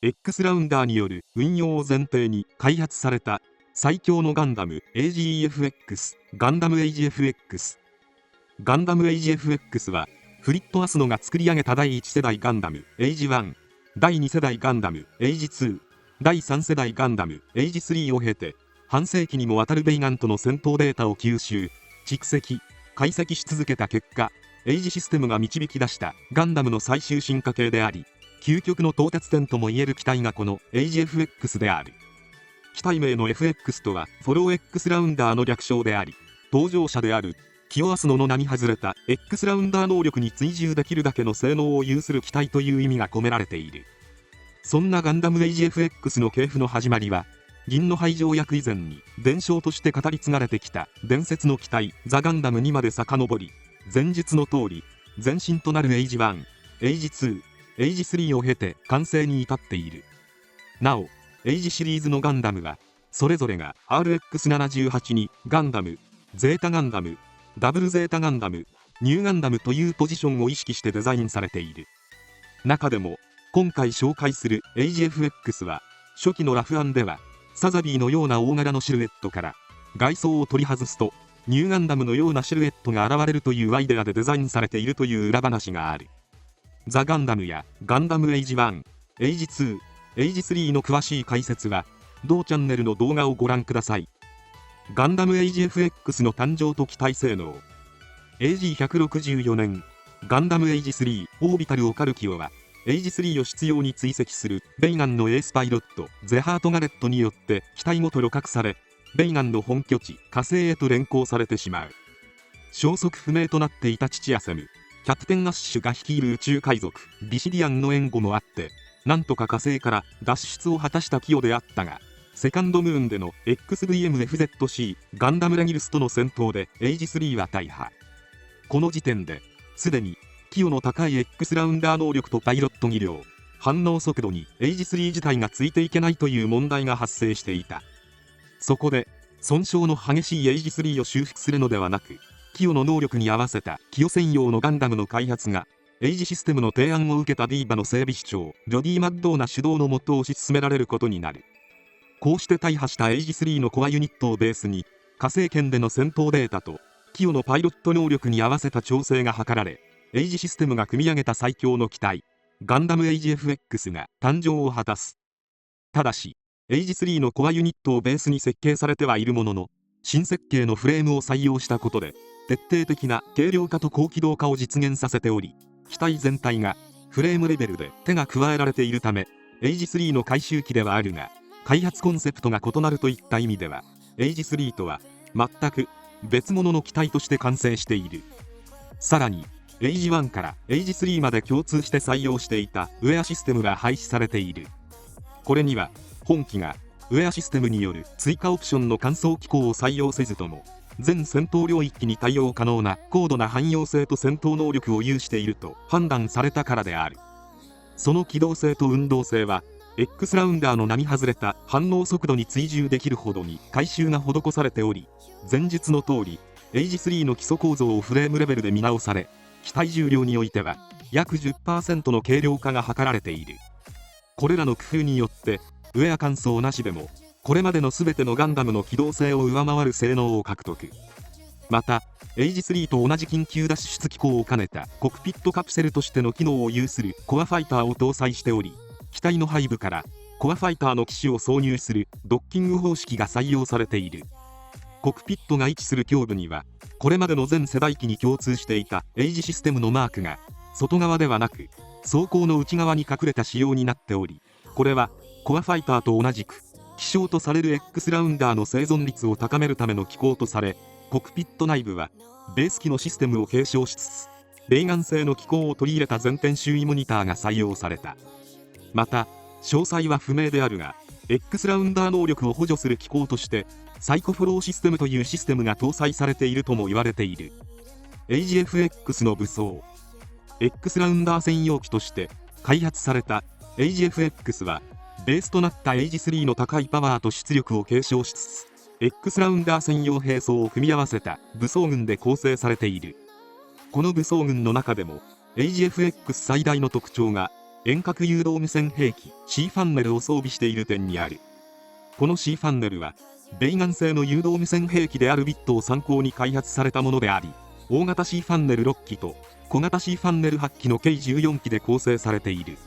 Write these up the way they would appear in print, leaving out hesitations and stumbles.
X ラウンダーによる運用を前提に開発された最強のガンダム AGFX ガンダム AGFX ガンダム AGFX はフリット・アスノが作り上げた第1世代ガンダム AG1 第2世代ガンダム AG2 第3世代ガンダム AG3 を経て半世紀にもわたるベイガンとの戦闘データを吸収蓄積解析し続けた結果、エイジシステムが導き出したガンダムの最終進化系であり、究極の到達点ともいえる機体がこの AGFX である。機体名の FX とはフォロー X ラウンダーの略称であり、搭乗者であるキヨアスノの並外れた X ラウンダー能力に追従できるだけの性能を有する機体という意味が込められている。そんなガンダム AGFX の系譜の始まりは、銀の杯条約以前に伝承として語り継がれてきた伝説の機体ザ・ガンダムにまで遡り、前述の通り前身となる AG1、AG2、AG3 を経て完成に至っている。なお、AG シリーズのガンダムはそれぞれが RX78 にガンダム、ゼータガンダム、ダブルゼータガンダム、ニューガンダムというポジションを意識してデザインされている。中でも今回紹介する AGFX は初期のラフ案ではサザビーのような大柄のシルエットから外装を取り外すとニューガンダムのようなシルエットが現れるというアイデアでデザインされているという裏話がある。ザ・ガンダムやガンダム AG1、AG2、AG3 の詳しい解説は同チャンネルの動画をご覧ください。ガンダム AGFX の誕生と機体性能。 AG164 年ガンダム AG3 オービタル・オカルキオはAG3 を執拗に追跡するベイガンのエースパイロットゼハート・ガレットによって機体ごと旅客され、ベイガンの本拠地火星へと連行されてしまう。消息不明となっていた父アセム、キャプテンアッシュが率いる宇宙海賊ビシディアンの援護もあってなんとか火星から脱出を果たしたキヨであったが、セカンドムーンでの XVMFZC ガンダムレギルスとの戦闘で AG3 は大破。この時点ですでにキヨの高い X ラウンダー能力とパイロット技量、反応速度に AG3 自体がついていけないという問題が発生していた。そこで損傷の激しい AG3 を修復するのではなく、キヨの能力に合わせたキヨ専用のガンダムの開発がエイジシステムの提案を受けたディーバの整備士長ジョディ・マッドーナ主導のもと推し進められることになる。こうして大破した AG3 のコアユニットをベースに火星圏での戦闘データとキヨのパイロット能力に合わせた調整が図られ、エイジシステムが組み上げた最強の機体ガンダム AGFX が誕生を果たす。ただしエイジ3のコアユニットをベースに設計されてはいるものの、新設計のフレームを採用したことで徹底的な軽量化と高機動化を実現させており、機体全体がフレームレベルで手が加えられているため、エイジ3の回収機ではあるが開発コンセプトが異なるといった意味ではエイジ3とは全く別物の機体として完成している。さらにエイジ1からエイジ3まで共通して採用していたウェアシステムが廃止されている。これには本機がウェアシステムによる追加オプションの換装機構を採用せずとも全戦闘領域に対応可能な高度な汎用性と戦闘能力を有していると判断されたからである。その機動性と運動性は X ラウンダーの並外れた反応速度に追従できるほどに改修が施されており、前述の通りエイジ3の基礎構造をフレームレベルで見直され、機体重量においては約 10% の軽量化が図られている。これらの工夫によってウェア換装なしでもこれまでの全てのガンダムの機動性を上回る性能を獲得。またエイジ3と同じ緊急脱出機構を兼ねたコクピットカプセルとしての機能を有するコアファイターを搭載しており、機体の背部からコアファイターの機種を挿入するドッキング方式が採用されている。コクピットが位置する胸部にはこれまでの全世代機に共通していたエイジシステムのマークが外側ではなく装甲の内側に隠れた仕様になっており、これはコアファイターと同じく希少とされる X ラウンダーの生存率を高めるための機構とされ、コクピット内部はベース機のシステムを継承しつつレイガン製の機構を取り入れた全天周囲モニターが採用された。また詳細は不明であるが X ラウンダー能力を補助する機構としてサイコフォローシステムというシステムが搭載されているとも言われている。 AGFX の武装 X ラウンダー専用機として開発された AGFX はベースとなったエイジ3の高いパワーと出力を継承しつつ X ラウンダー専用兵装を組み合わせた武装群で構成されている。この武装群の中でも AGFX 最大の特徴が遠隔誘導無線兵器 C ファンネルを装備している点にある。この C ファンネルはベイガン製の誘導無線兵器であるビットを参考に開発されたものであり、大型 C ファンネル6機と小型 C ファンネル8機の計14機で構成されている。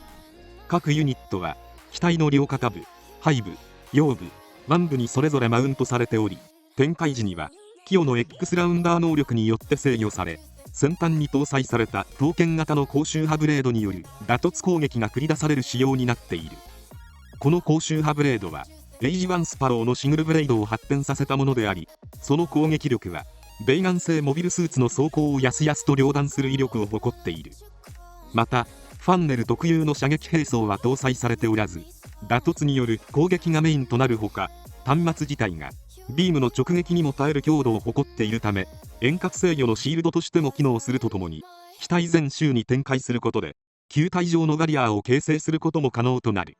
各ユニットは機体の両肩部、背部、腰部、腕部にそれぞれマウントされており、展開時にはキヨの X ラウンダー能力によって制御され、先端に搭載された刀剣型の高周波ブレードによる打突攻撃が繰り出される仕様になっている。この高周波ブレードはエイジ1スパローのシングルブレードを発展させたものであり、その攻撃力はベイガン製モビルスーツの装甲をやすやすと両断する威力を誇っている。またファンネル特有の射撃兵装は搭載されておらず、打突による攻撃がメインとなるほか、端末自体がビームの直撃にも耐える強度を誇っているため、遠隔制御のシールドとしても機能するとともに、機体全周に展開することで球体状のバリアーを形成することも可能となる。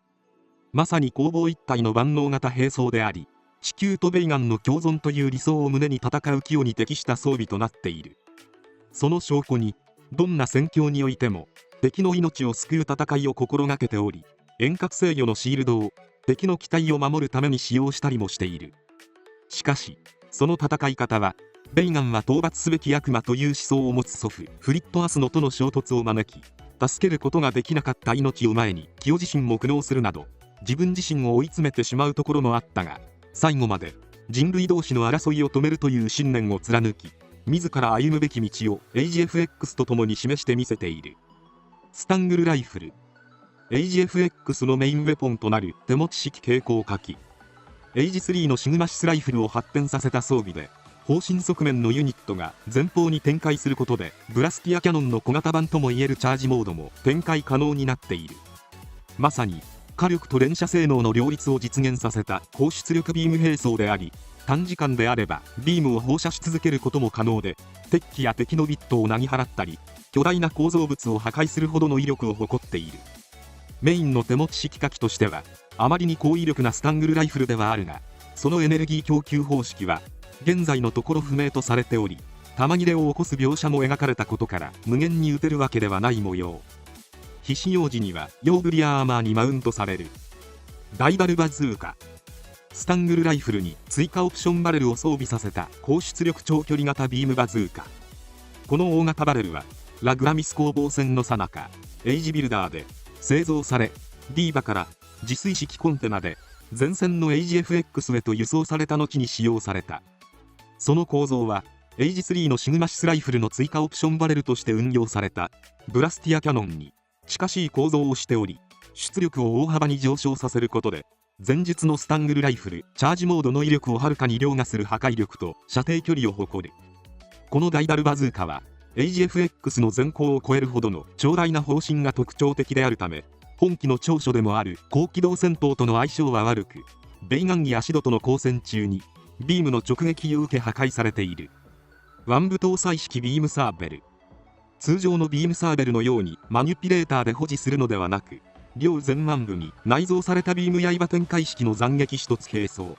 まさに攻防一体の万能型兵装であり、地球とベイガンの共存という理想を胸に戦うキヨに適した装備となっている。その証拠に、どんな戦況においても敵の命を救う戦いを心がけており、遠隔制御のシールドを敵の機体を守るために使用したりもしている。しかしその戦い方は、ベイガンは討伐すべき悪魔という思想を持つ祖父フリット・アスノとの衝突を招き、助けることができなかった命を前にキヨ自身も苦悩するなど、自分自身を追い詰めてしまうところもあったが、最後まで人類同士の争いを止めるという信念を貫き、自ら歩むべき道を AGFX と共に示してみせている。スタングルライフル AGFX のメインウェポンとなる手持ち式携行火器、エイジ3のシグマシスライフルを発展させた装備で、方針側面のユニットが前方に展開することで、ブラスティアキャノンの小型版ともいえるチャージモードも展開可能になっている。まさに火力と連射性能の両立を実現させた高出力ビーム兵装であり、短時間であればビームを放射し続けることも可能で、敵機や敵のビットをなぎ払ったり、巨大な構造物を破壊するほどの威力を誇っている。メインの手持ち式火器としてはあまりに高威力なスタングルライフルではあるが、そのエネルギー供給方式は現在のところ不明とされており、弾切れを起こす描写も描かれたことから無限に撃てるわけではない模様。非使用時にはヨーグリアアーマーにマウントされるダイダルバズーカ、スタングルライフルに追加オプションバレルを装備させた高出力長距離型ビームバズーカ。この大型バレルはラグラミス攻防戦の最中、エイジビルダーで製造され、ディーバから自炊式コンテナで前線の AGFX へと輸送された後に使用された。その構造はエイジ3のシグマシスライフルの追加オプションバレルとして運用されたブラスティアキャノンに近しい構造をしており、出力を大幅に上昇させることで前述のスタングルライフルチャージモードの威力をはるかに凌駕する破壊力と射程距離を誇る。このダイダルバズーカは AGFX の前後を超えるほどの長大な方針が特徴的であるため、本機の長所でもある高機動戦闘との相性は悪く、ベイガンギアシドとの交戦中にビームの直撃を受け破壊されている。腕部搭載式ビームサーベル、通常のビームサーベルのようにマニュピレーターで保持するのではなく、両前腕部に内蔵されたビーム刃展開式の斬撃1つ並走。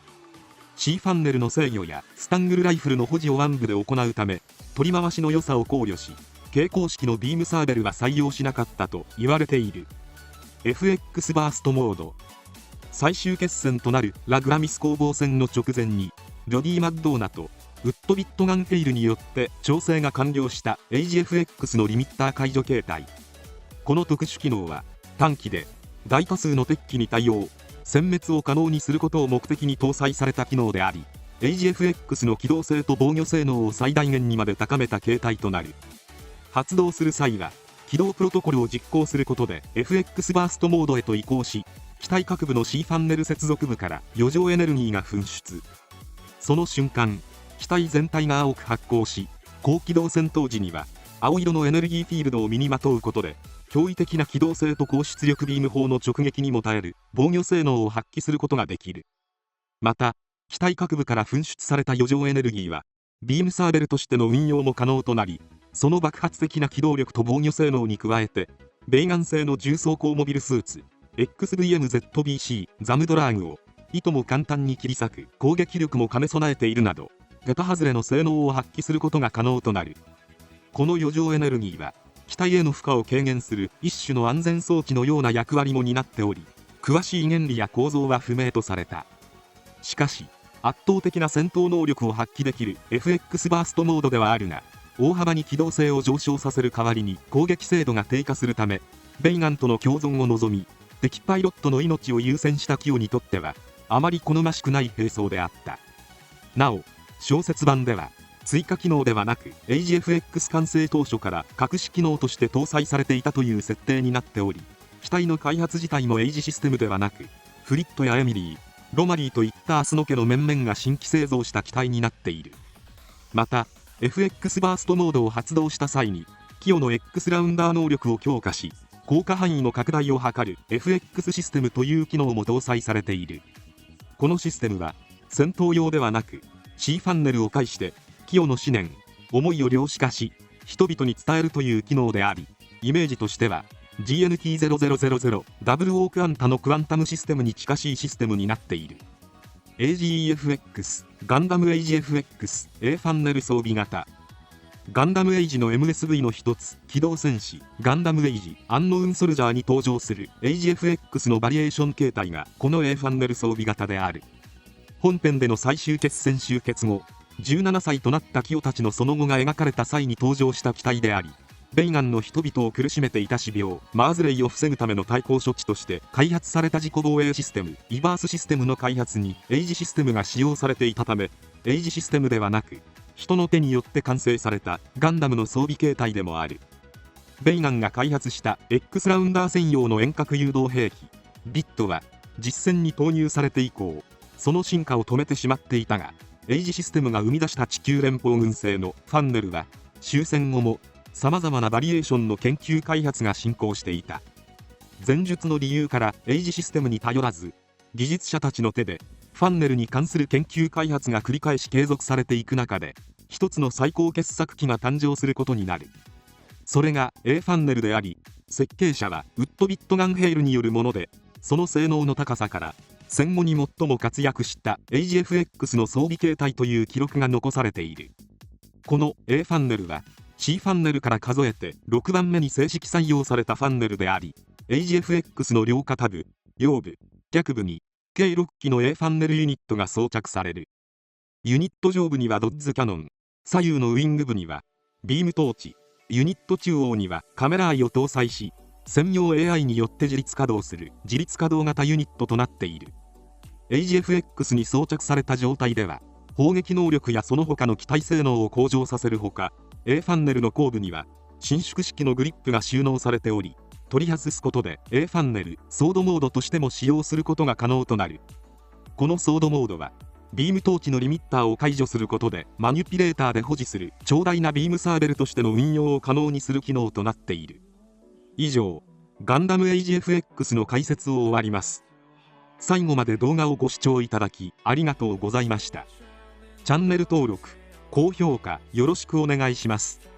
C ファンネルの制御やスタングルライフルの保持を腕部で行うため、取り回しの良さを考慮し、携行式のビームサーベルは採用しなかったと言われている。FX バーストモード、最終決戦となるラグラミス攻防戦の直前にジョディ・マッドーナとウッドビットガンフェイルによって調整が完了した AGFX のリミッター解除形態。この特殊機能は短期で大多数の敵機に対応、殲滅を可能にすることを目的に搭載された機能であり、 AGFX の機動性と防御性能を最大限にまで高めた形態となる。発動する際は起動プロトコルを実行することで FX バーストモードへと移行し、機体各部の C ファンネル接続部から余剰エネルギーが噴出。その瞬間、機体全体が青く発光し、高機動戦闘時には青色のエネルギーフィールドを身にまとうことで、驚異的な機動性と高出力ビーム砲の直撃にも耐える防御性能を発揮することができる。また、機体各部から噴出された余剰エネルギーはビームサーベルとしての運用も可能となり、その爆発的な機動力と防御性能に加えて、ベイガン製の重装甲モビルスーツ XVMZBC ザムドラーグをいとも簡単に切り裂く攻撃力も兼ね備えているなど、桁外れの性能を発揮することが可能となる。この余剰エネルギーは機体への負荷を軽減する一種の安全装置のような役割も担っており、詳しい原理や構造は不明とされた。しかし圧倒的な戦闘能力を発揮できる FX バーストモードではあるが、大幅に機動性を上昇させる代わりに攻撃精度が低下するため、ベイガンとの共存を望み、敵パイロットの命を優先したキヨにとってはあまり好ましくない兵装であった。なお小説版では追加機能ではなく AGFX 完成当初から隠し機能として搭載されていたという設定になっており、機体の開発自体もエイジシステムではなく、フリットやエミリー、ロマリーといったアスノ家の面々が新規製造した機体になっている。また FX バーストモードを発動した際にキヨの X ラウンダー能力を強化し、効果範囲の拡大を図る FX システムという機能も搭載されている。このシステムは戦闘用ではなく C ファンネルを介してキヨの思念、思いを量子化し人々に伝えるという機能であり、イメージとしては GNT0000 ダブルオークアンタのクアンタムシステムに近しいシステムになっている。 AGEFX ガンダムエイジ FX A ファンネル装備型。ガンダムエイジの MSV の一つ、機動戦士ガンダムエイジアンノウンソルジャーに登場する AGFX のバリエーション形態がこの A ファンネル装備型である。本編での最終決戦終結後、17歳となったキヨたちのその後が描かれた際に登場した機体であり、ベイガンの人々を苦しめていた死病マーズレイを防ぐための対抗処置として開発された自己防衛システムイバースシステムの開発にエイジシステムが使用されていたため、エイジシステムではなく人の手によって完成されたガンダムの装備形態でもある。ベイガンが開発した X ラウンダー専用の遠隔誘導兵器ビットは実戦に投入されて以降その進化を止めてしまっていたが、エイジシステムが生み出した地球連邦軍製のファンネルは終戦後もさまざまなバリエーションの研究開発が進行していた。前述の理由からエイジシステムに頼らず、技術者たちの手でファンネルに関する研究開発が繰り返し継続されていく中で、一つの最高傑作機が誕生することになる。それが A ファンネルであり、設計者はウッドビットガンヘイルによるもので、その性能の高さから戦後に最も活躍した AGFX の装備形態という記録が残されている。この A ファンネルは C ファンネルから数えて6番目に正式採用されたファンネルであり、 AGFX の両肩部、腰部、脚部に計6機の A ファンネルユニットが装着される。ユニット上部にはドッズキャノン、左右のウィング部にはビームトーチ、ユニット中央にはカメラアイを搭載し、専用 AI によって自律稼働する自律稼働型ユニットとなっている。 AGFX に装着された状態では砲撃能力やその他の機体性能を向上させるほか、 A ファンネルの後部には伸縮式のグリップが収納されており、取り外すことで A ファンネルソードモードとしても使用することが可能となる。このソードモードはビームトーチのリミッターを解除することでマニュピレーターで保持する長大なビームサーベルとしての運用を可能にする機能となっている。以上、ガンダムエイジ FX の解説を終わります。最後まで動画をご視聴いただきありがとうございました。チャンネル登録、高評価よろしくお願いします。